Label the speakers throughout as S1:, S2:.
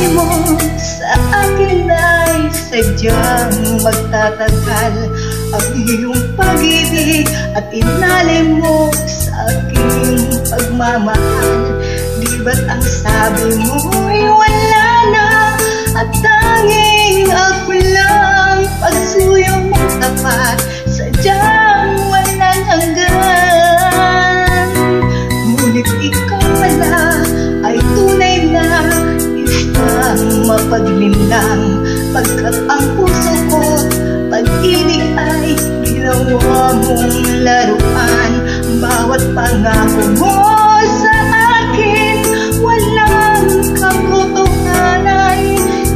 S1: Sabi mo sa akin ay sadyang magtatagal ang iyong pag-ibig at inalim mo sa aking pagmamahal. Di ba't ang sabi mo'y wala na at tanging ako lang pagsuyo mong tapat, sadyang walang hanggan. Ngunit ikaw pala ay tunay na isang mapaglinlang, pagkat ang puso ko't pag-ibig ay ginawa mong laruan. Bawat pangako mo sa akin walang katotohanan.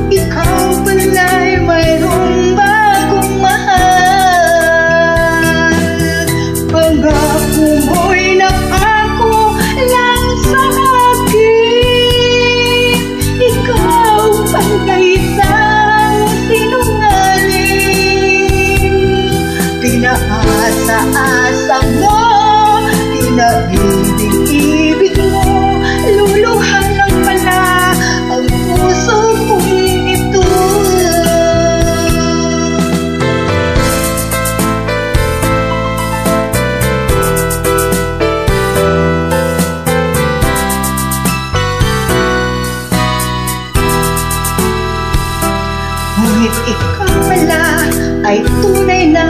S1: Ikaw pala'y mayroong bagong mahal. Pangako mo'y napako lang sa akin. Ikaw pala'y isang sinungaling. Pinaasa-asa mo, pinaibig-ibig mo, luluha lang pala ang puso kong ito. Ngunit ikaw pala ay tunay na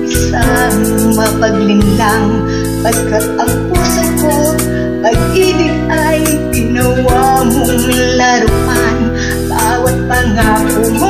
S1: isang mapaglinlang, pagkat ang puso ko pag-ibig ay ginawa mong laruan. Bawat pangako mo